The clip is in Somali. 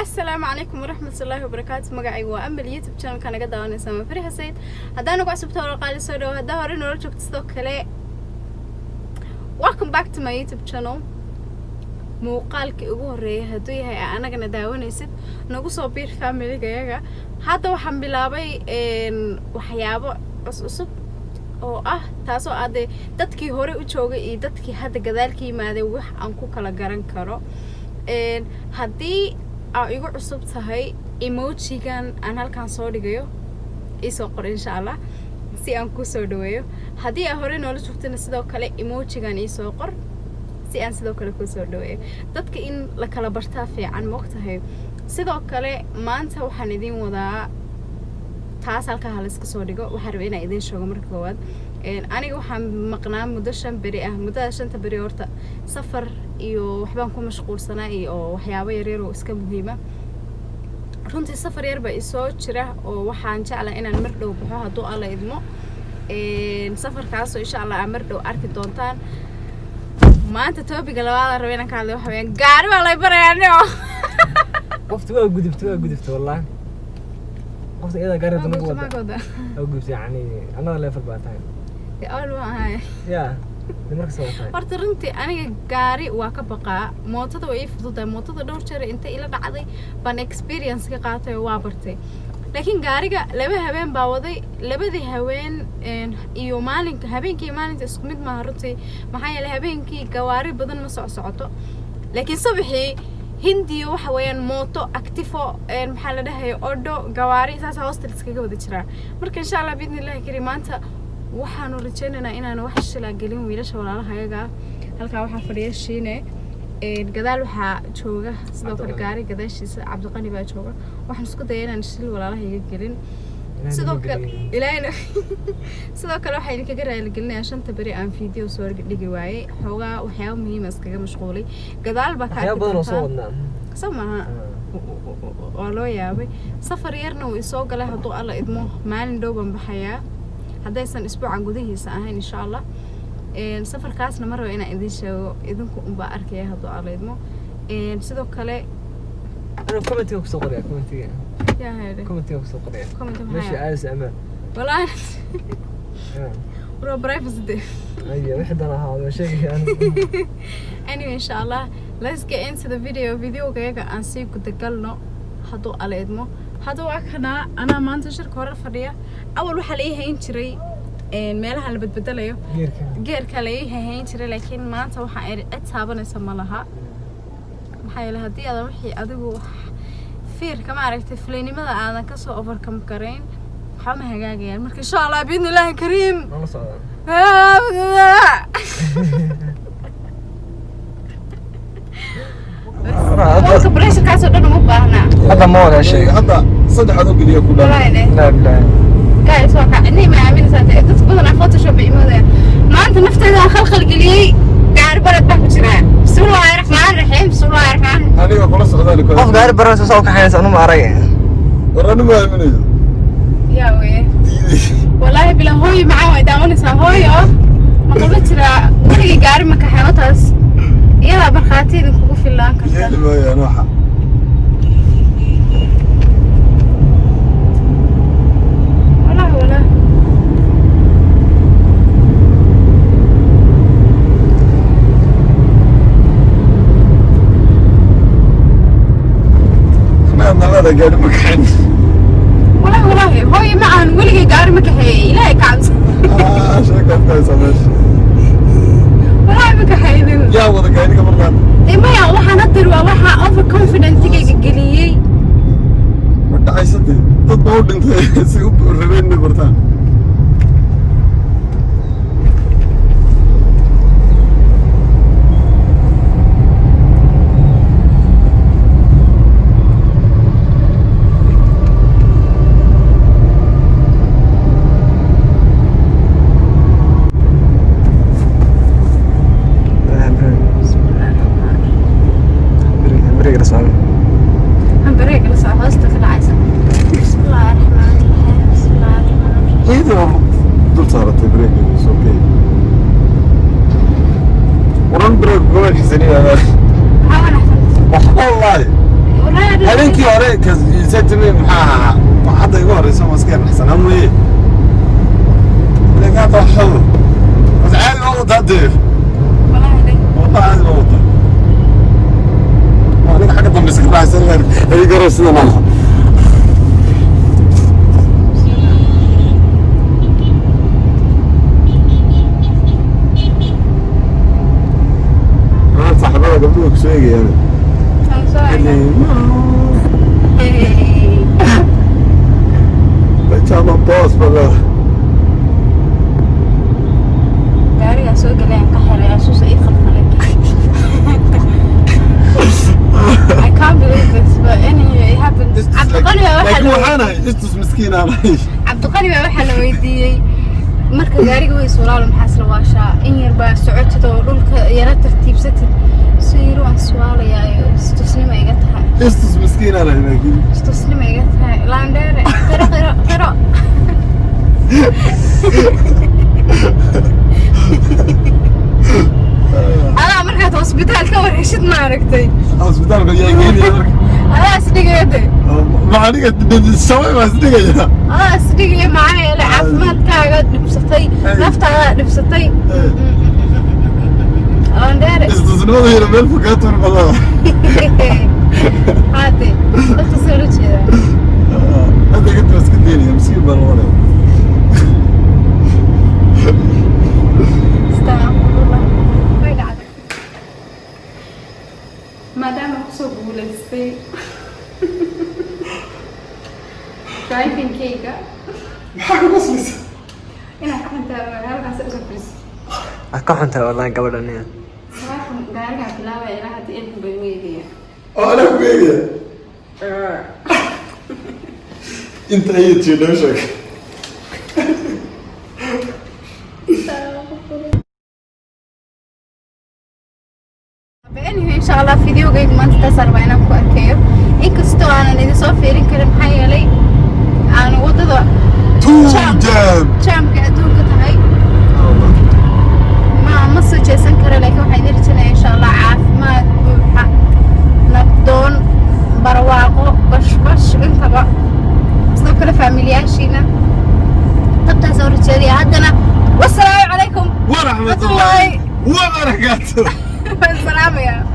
السلام عليكم ورحمة الله وبركاته. مقعي وأمل يوتيوب channel كان قد أنا سما فريحة سيد. هذا أنا قاعد سبته ولا قال سودو هذا هو رنو رجوك تستوك لي. Welcome back to my YouTube channel. muuqaalka ugu horeeyay haduu yahay anaga daawanaysid nagu soo biir family-gayaga hadda waxaan bilaabay waxyaabo cusub oo ah taasoo aad dadkii hore u joogay iyo dadkii hadda gadaalka yimaaday wax aan ku kala garan karo hadii ay igu cusub tahay emoji-gan aan halkaan soo dhigayo isoo qor insha Allah si aan ku soo dhaweeyo hadii ay hore noola joogtana sidoo kale emoji-gan isoo qor si aan sidoo kale ku soo dhaweeyo dadka in la kala bartaa fiican moogtahay sidoo kale maanta waxaan idin wadaa taas halka hal iska soo dhigo waxaan rabaa inaan idin sheego marka koowaad aniga waxaan maqnaa muddo 5 bari ah muddada 5 bari horta safar iyo waxbaan ku mashquulsanaa iyo waxyaabo yar yar oo iska muhiima runtii safar yar baa isoo jira oo waxaan jeclaa inaan mar dhow baxo haduu alla idmo safarkaas oo insha Allah aan mar dhow arki doontaan maanta topiga labaad aan rabay inaan ka hadlo waxa weeyaan gaari waa la barayaa qoftu waa gudubto wallahi qoftu iyada gaari badan wada oo gudubto yani anada level baa tahay all waa hay ya marka soo tahay horta runtii aniga gaari waa ka baqaa mootada way fududahay mootada dhowr jeer inta ila dhacday ban experience ka qaatay waa bartay laakiin gaariga laba habeen baa waday labadii habeen iyo maalinka habeenkii maalinta isku mid ma runtii maxaa yeelay habeenkii gawaari badan ma socoto laakiin subaxii hindiyo waxa weeyaan mooto actifo maxaa la dhahay odo gawaari saas hostel iskaga wada jira marka insha Allah bidnillaahi kariim maanta waxaan rajaynaynaa inaan wax shila gelin wiilasha walaalahayaga halka waxa fadhiya shiine gadaal waxa jooga sidoo kale gaari gadaashiisa Cabdiqani baa jooga waxaan isku dayaa inaan shil walaalahayaga gelin sidoo kale ilaahina sidoo kale waxa idinka raali gelinayaa 5 bari aan video soo dhigi waayay xogaa waxyaabo muhiim ah iskaga mashquulay gadaal baa ka badan soo wadnaa samaha oo loo yaabay safar yarna uu soo galay haduu alla idmo maalin dhow baan baxayaa haddaysan isbuucan gudihiisa ahayn insha Allah safarkaasna mar waa inaan idin sheego idinku un baa arkaya haduu alla idmo sidoo kale أنا كومنتي وكسر قرية كومنتي يا هذا كومنتي وكسر قرية كومنتي ماشي عايز أمان والله برو برايفس دي أيه واحد أنا هذا شيء يعني anyway إن شاء الله let's get into the video كيكا أنسي كنت قلنا هادو على إدمو هادو أنا ما أنتشر كورة فرية أول واحد ليه هين شري meelaha la badbadalayo geerka leeyahay hayn jiray laakiin maanta waxa ay cid saabanaysa malaha maxay la hadii aad wixii adigu fiir kama aragtay fleynimada aadan ka soo overcome karayn waxa ma hagaagayaan marka insha Allah bidnillaahi kariim ma socda oo pressure ka soo dhan uma baahna hada ma wada shay hada saddex aad u geliyo ku la guys waa ka inay ma aaminaysaa dad badan photoshop iimada maanta nafteeda khalkhal galiyay gaari barad baa ku jira bismillaahi raxmaani raxiim bismillaahi raxmaan aniga kula socdaali karo qof gaari barad soo ka xaysan uma arag warana ma aaminayo yaa weey wallahi bila hooyo macaa way daawanaysaa hooyo ma qaba jira wixii gaari ma ka xaynotaas iyada barqaatiida kugu filaan kartaa waxa هذا قاعد مكحن والله هو معن ولقي قاري مكحي لا يقعد شكلك كويسه ماشي والله مكحين يا وضع قاعد قبل قاعد اي ما يا waxa nadar waa waxa over confident iga galiyay wada ay sadii dad baa u dhintay si u rabeen bartaan habeenkii hore kasatime maxaa hadda igu horeysa waa iska yarnaxsan amweye laga baxo bas caadi ma wada dee والله عادي ما وضع وانا حاجه ضمن سكر راح يصير هي قرر سنه معها صاحبها قبلوك شويه يعني بتشامل بوس بقى gaariga soo galay ka xiray asuus ay khalkhalay I can't believe this but anyway it happened Cabdiqani baa waxa la waxaanahay istus miskiin aan ahay Cabdiqani baa waxa la weydiiyay marka gaariga way suulaalo maxaa isla waashaa in yar baa socotid oo dhulka yara tartiibsatid siiru aan suulayaa istusnimo iga tahay istus miskiin aan ahay laakiin istusnimo iga tahay laandheere qiro أنا مركز هوسبيتال كور شد ما عرفتي هوسبيتال قال يا جيني أنا أصدقائي ما عليك الشوي ما أصدقائي أنا أصدقائي معايا العافمات كاغد لبستي نفتها لبستي أنا داري استثنوا هي رمال فكاتور بالله عادي اتصلوا كذا أنت كنت مسكتيني مسكين بالله maadaama kusoo guulaystay driving-kayga maxaa ku qoslaysa inaan ka xuntaa halkaas uga fadhiiso ka xuntaa wallahi gabadhan gaarigaa bilaabaya ilaa hadda ilku bay u eegaya oo anaa ku eegaya inta ayay tiinoo sheeg إن شاء الله فيديو قيد ما انتصر بينك وأركيو إنكستو أنا اللي صار في رينكر محيلي أنا وضد شام كأدون كتاعي ما مصر جيسن كره لكن وحيدير تنا إن شاء الله عاف ما نبدون برواقو بش انت بقى صار كل فاميلياشينا طب تزور الجري هدنا والسلام عليكم ورحمة الله وبركاته السلام يا